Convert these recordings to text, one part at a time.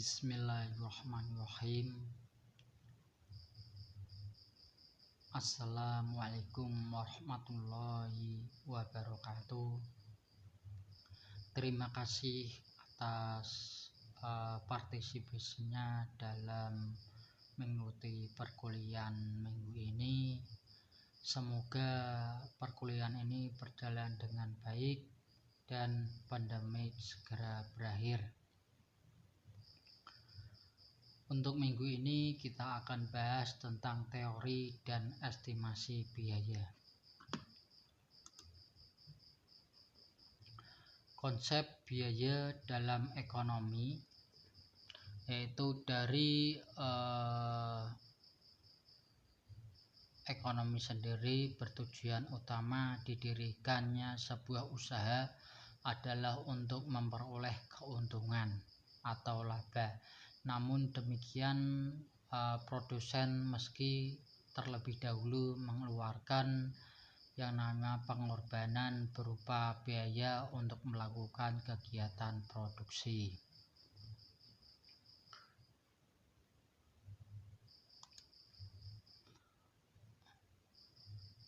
Bismillahirrahmanirrahim. Assalamualaikum warahmatullahi wabarakatuh. Terima kasih atas partisipasinya dalam mengikuti perkuliahan minggu ini. Semoga perkuliahan ini berjalan dengan baik dan pandemi segera berakhir. Untuk minggu ini kita akan bahas tentang teori dan estimasi biaya. Konsep biaya dalam ekonomi yaitu dari ekonomi sendiri bertujuan utama didirikannya sebuah usaha adalah untuk memperoleh keuntungan atau laba. Namun demikian produsen meski terlebih dahulu mengeluarkan yang namanya pengorbanan berupa biaya untuk melakukan kegiatan produksi.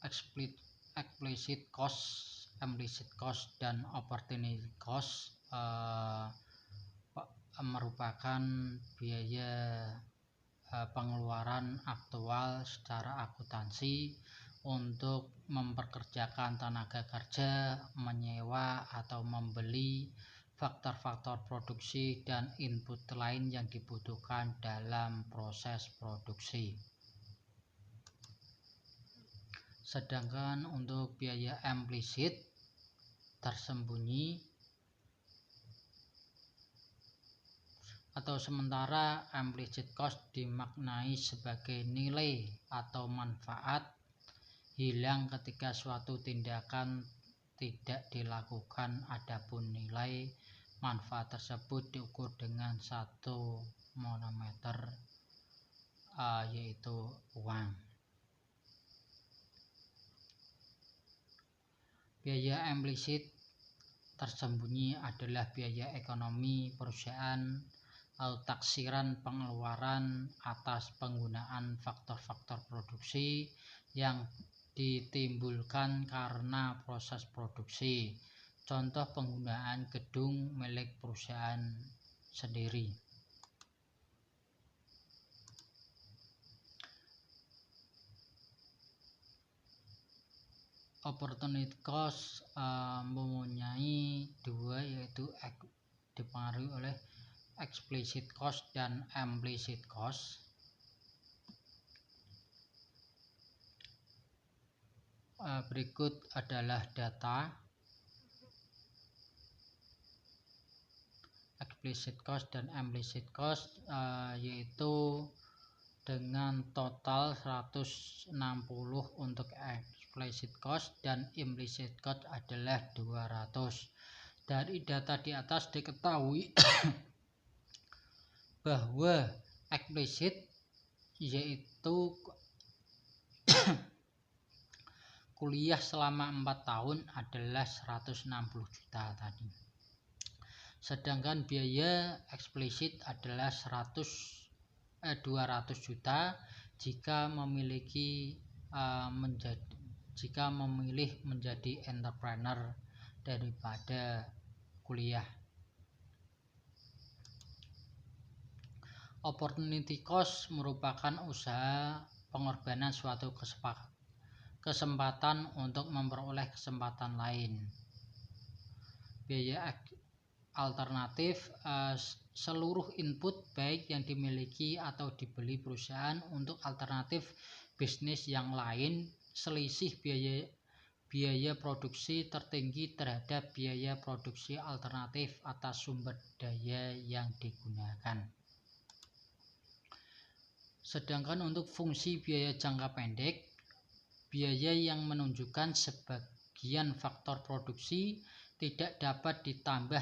Explicit cost, implicit cost, dan opportunity cost merupakan biaya pengeluaran aktual secara akuntansi untuk memperkerjakan tenaga kerja, menyewa atau membeli, faktor-faktor produksi dan input lain yang dibutuhkan dalam proses produksi. Sedangkan untuk biaya implisit tersembunyi atau sementara implicit cost dimaknai sebagai nilai atau manfaat hilang ketika suatu tindakan tidak dilakukan, adapun nilai manfaat tersebut diukur dengan satu monometer yaitu uang. Biaya implisit tersembunyi adalah biaya ekonomi perusahaan atau taksiran pengeluaran atas penggunaan faktor-faktor produksi yang ditimbulkan karena proses produksi. Contoh penggunaan gedung milik perusahaan sendiri. Opportunity cost mempunyai dua, yaitu dipengaruhi oleh explicit cost dan implicit cost. Berikut adalah data explicit cost dan implicit cost, yaitu dengan total 160 untuk explicit cost dan implicit cost adalah 200. Dari data di atas diketahui bahwa eksplisit yaitu kuliah selama 4 tahun adalah 160 juta tadi. Sedangkan biaya eksplisit adalah 200 juta jika memilih menjadi entrepreneur daripada kuliah. Opportunity cost merupakan usaha pengorbanan suatu kesempatan untuk memperoleh kesempatan lain. Biaya alternatif seluruh input baik yang dimiliki atau dibeli perusahaan untuk alternatif bisnis yang lain. Selisih biaya produksi tertinggi terhadap biaya produksi alternatif atas sumber daya yang digunakan. Sedangkan untuk fungsi biaya jangka pendek, biaya yang menunjukkan sebagian faktor produksi tidak dapat ditambah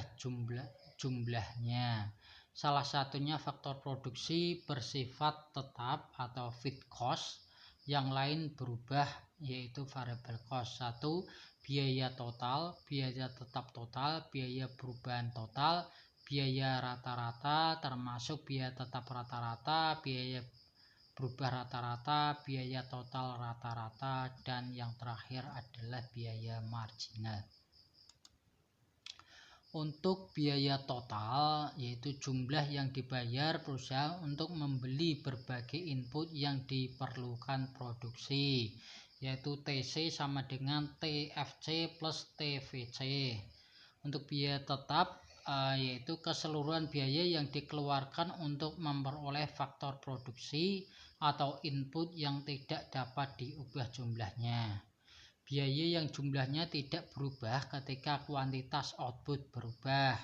jumlahnya. Salah satunya faktor produksi bersifat tetap atau fixed cost, yang lain berubah yaitu variable cost. 1. Biaya total, biaya tetap total, biaya perubahan total, biaya rata-rata termasuk biaya tetap rata-rata, biaya berubah rata-rata, biaya total rata-rata, dan yang terakhir adalah biaya marginal. Untuk biaya total, yaitu jumlah yang dibayar perusahaan untuk membeli berbagai input yang diperlukan produksi, yaitu TC sama dengan TFC plus TVC. Untuk biaya tetap, yaitu keseluruhan biaya yang dikeluarkan untuk memperoleh faktor produksi atau input yang tidak dapat diubah jumlahnya. Biaya yang jumlahnya tidak berubah ketika kuantitas output berubah.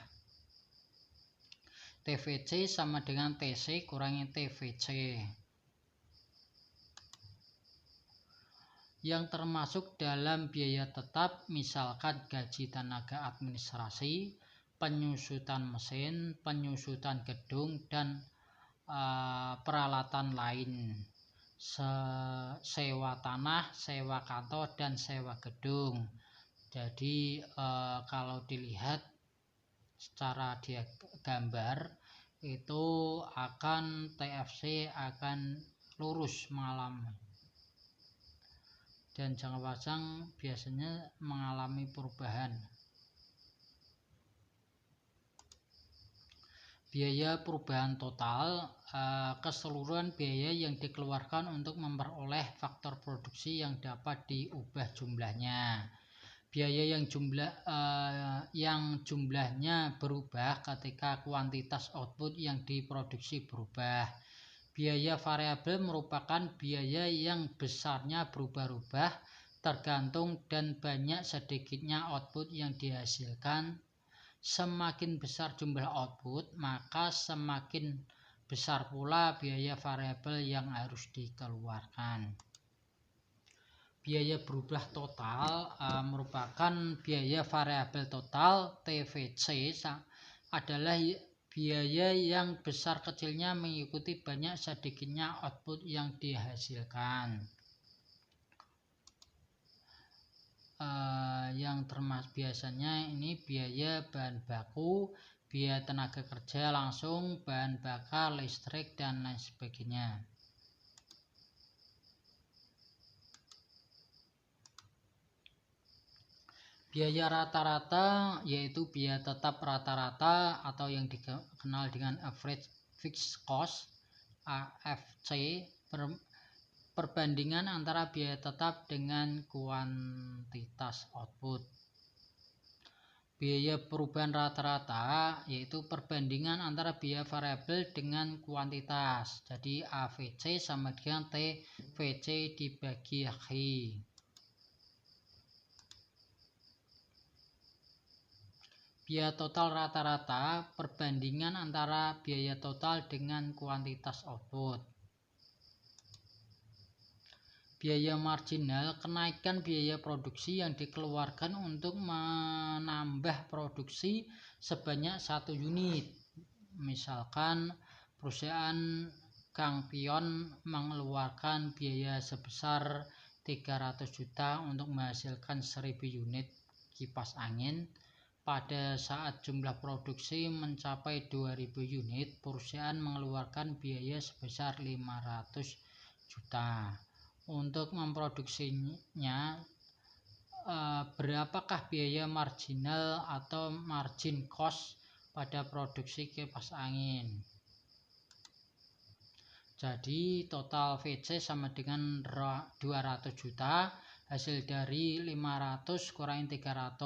TVC sama dengan TC kurangi TVC. Yang termasuk dalam biaya tetap misalkan gaji tenaga administrasi, penyusutan mesin, penyusutan gedung, dan peralatan lain, sewa tanah, sewa kantor, dan sewa gedung. Jadi kalau dilihat secara gambar itu akan TFC akan lurus mengalami, dan jangka panjang biasanya mengalami perubahan. Biaya perubahan total, keseluruhan biaya yang dikeluarkan untuk memperoleh faktor produksi yang dapat diubah jumlahnya. Biaya yang jumlahnya berubah ketika kuantitas output yang diproduksi berubah. Biaya variabel merupakan biaya yang besarnya berubah-ubah tergantung dan banyak sedikitnya output yang dihasilkan. Semakin besar jumlah output, maka semakin besar pula biaya variabel yang harus dikeluarkan. Biaya berubah total merupakan biaya variabel total. TVC adalah biaya yang besar kecilnya mengikuti banyak sedikitnya output yang dihasilkan. Yang termasuk biasanya ini biaya bahan baku, biaya tenaga kerja langsung, bahan bakar, listrik, dan lain sebagainya. Biaya rata-rata yaitu biaya tetap rata-rata atau yang dikenal dengan average fixed cost AFC, perbandingan antara biaya tetap dengan kuantitas output. Biaya perubahan rata-rata yaitu perbandingan antara biaya variabel dengan kuantitas. Jadi AVC sama dengan TVC dibagi H. Biaya total rata-rata perbandingan antara biaya total dengan kuantitas output. Biaya marginal, kenaikan biaya produksi yang dikeluarkan untuk menambah produksi sebanyak 1 unit. Misalkan perusahaan Gangpion mengeluarkan biaya sebesar 300 juta untuk menghasilkan 1000 unit kipas angin. Pada saat jumlah produksi mencapai 2000 unit, perusahaan mengeluarkan biaya sebesar 500 juta. Untuk memproduksinya, berapakah biaya marginal atau margin cost pada produksi kipas angin? Jadi total VC sama dengan 200 juta, hasil dari 500 kurangi 300,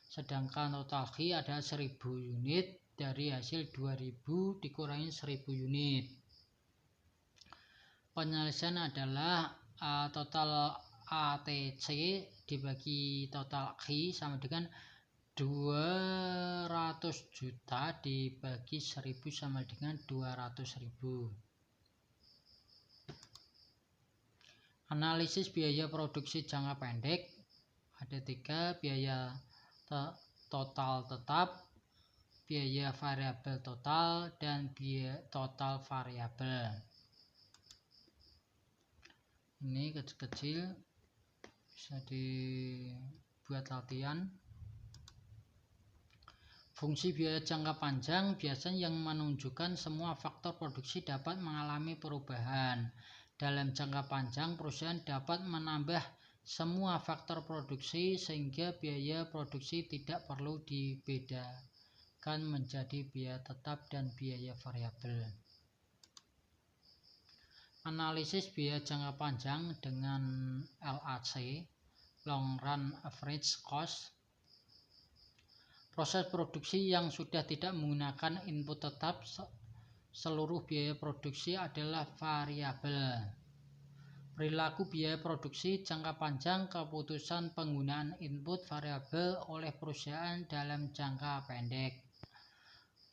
sedangkan total H ada 1000 unit, dari hasil 2000 dikurangi 1000 unit. Penyelesaian adalah total ATC dibagi total Q sama dengan 200 juta dibagi 1000 sama dengan 200.000. Analisis biaya produksi jangka pendek ada 3: biaya total tetap, biaya variabel total, dan biaya total variabel. Ini kecil-kecil bisa dibuat latihan. Fungsi biaya jangka panjang biasanya yang menunjukkan semua faktor produksi dapat mengalami perubahan. Dalam jangka panjang, perusahaan dapat menambah semua faktor produksi sehingga biaya produksi tidak perlu dibedakan menjadi biaya tetap dan biaya variabel. Analisis biaya jangka panjang dengan LAC, Long Run Average Cost. Proses produksi yang sudah tidak menggunakan input tetap, seluruh biaya produksi adalah variabel. Perilaku biaya produksi jangka panjang, keputusan penggunaan input variabel oleh perusahaan dalam jangka pendek.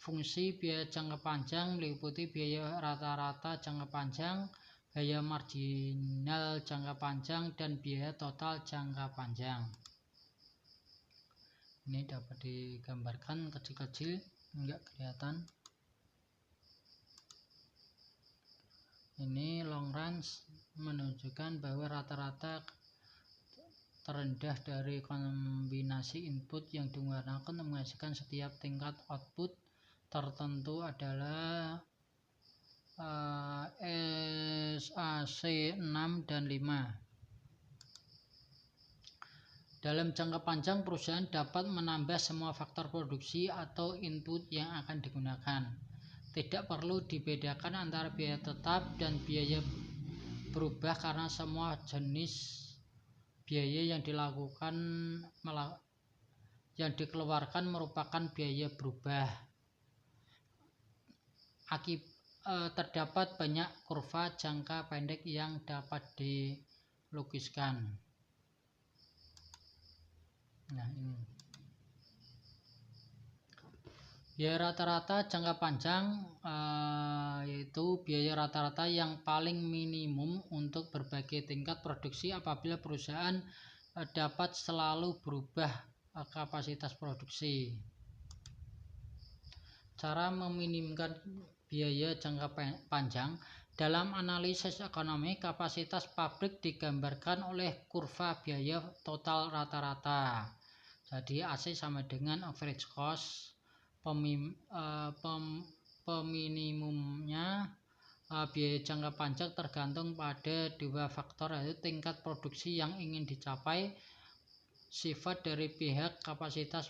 Fungsi biaya jangka panjang meliputi biaya rata-rata jangka panjang, biaya marginal jangka panjang, dan biaya total jangka panjang. Ini dapat digambarkan kecil-kecil, enggak kelihatan. Ini long run menunjukkan bahwa rata-rata terendah dari kombinasi input yang digunakan menghasilkan setiap tingkat output tertentu adalah SAC 6 dan 5. Dalam jangka panjang, perusahaan dapat menambah semua faktor produksi atau input yang akan digunakan. Tidak perlu dibedakan antara biaya tetap dan biaya berubah karena semua jenis biaya yang dikeluarkan merupakan biaya berubah. Terdapat banyak kurva jangka pendek yang dapat dilukiskan. Nah, ini biaya rata-rata jangka panjang yaitu biaya rata-rata yang paling minimum untuk berbagai tingkat produksi apabila perusahaan dapat selalu berubah kapasitas produksi. Cara meminimumkan biaya jangka panjang dalam analisis ekonomi, kapasitas pabrik digambarkan oleh kurva biaya total rata-rata. Jadi AC sama dengan average cost. Peminimumnya biaya jangka panjang tergantung pada dua faktor, yaitu tingkat produksi yang ingin dicapai, sifat dari pihak kapasitas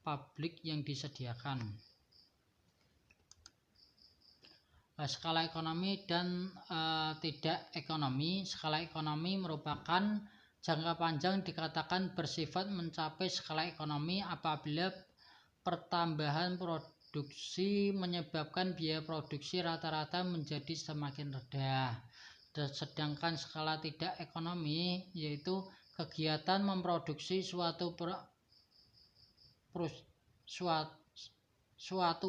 pabrik yang disediakan. Skala ekonomi dan tidak ekonomi. Skala ekonomi merupakan jangka panjang dikatakan bersifat mencapai skala ekonomi apabila pertambahan produksi menyebabkan biaya produksi rata-rata menjadi semakin rendah. Sedangkan skala tidak ekonomi yaitu kegiatan memproduksi suatu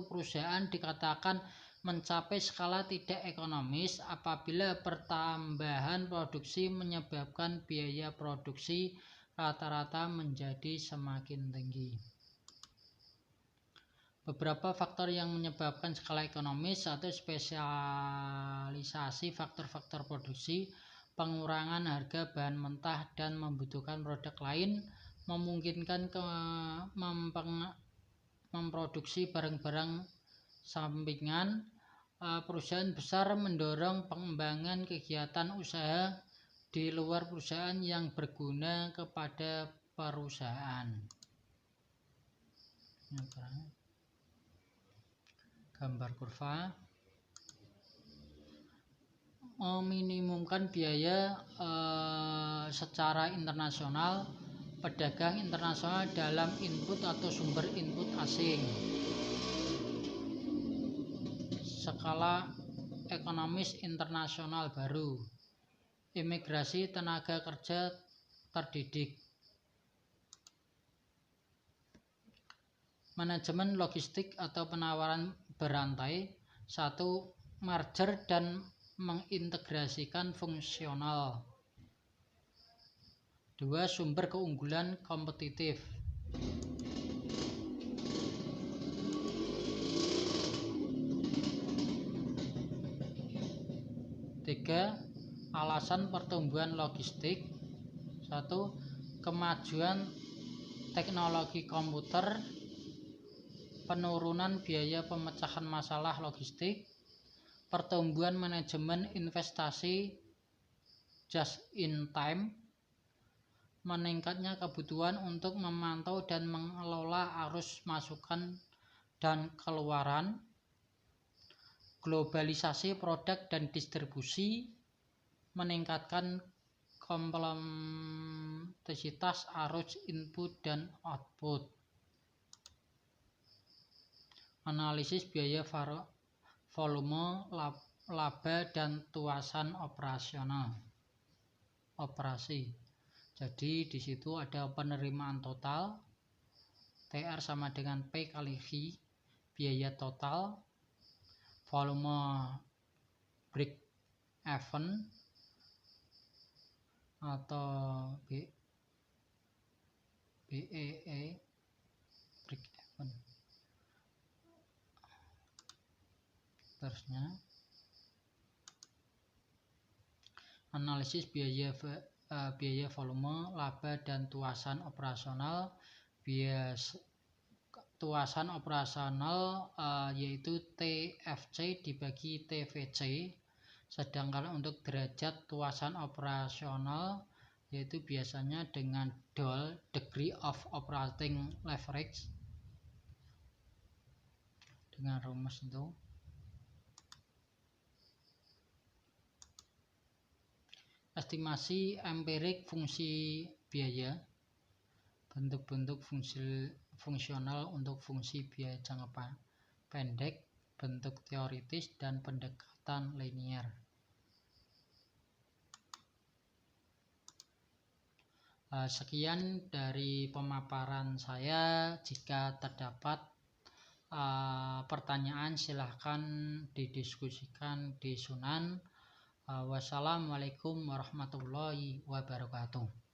perusahaan dikatakan mencapai skala tidak ekonomis apabila pertambahan produksi menyebabkan biaya produksi rata-rata menjadi semakin tinggi. Beberapa faktor yang menyebabkan skala ekonomis, satu spesialisasi faktor-faktor produksi, pengurangan harga bahan mentah dan membutuhkan produk lain, memungkinkan memproduksi barang-barang sampingan. Perusahaan besar mendorong pengembangan kegiatan usaha di luar perusahaan yang berguna kepada perusahaan. Gambar kurva meminimumkan biaya secara internasional. Pedagang internasional dalam input atau sumber input asing. Skala ekonomis internasional baru. Imigrasi tenaga kerja terdidik. Manajemen logistik atau penawaran berantai. 1. Merger dan mengintegrasikan fungsional. 2. Sumber keunggulan kompetitif. 3. Alasan pertumbuhan logistik. 1. Kemajuan teknologi komputer. penurunan biaya pemecahan masalah logistik, pertumbuhan manajemen investasi just in time, meningkatnya kebutuhan untuk memantau dan mengelola arus masukan dan keluaran, globalisasi produk dan distribusi, meningkatkan kompleksitas arus input dan output. Analisis biaya volume, laba dan tuasan operasi. Jadi di situ ada penerimaan total, TR sama dengan P kali V, biaya total, volume break even atau BEE break even. Terusnya analisis biaya volume, laba dan tuasan operasional. Tuasan operasional yaitu TFC dibagi TVC, sedangkan untuk derajat tuasan operasional yaitu biasanya dengan DOL, degree of operating leverage, dengan rumus itu. Estimasi empirik fungsi biaya, bentuk-bentuk fungsional untuk fungsi biaya jangka pendek, bentuk teoritis, dan pendekatan linier. Sekian dari pemaparan saya. Jika terdapat pertanyaan silahkan didiskusikan di Sunan. Wassalamualaikum warahmatullahi wabarakatuh.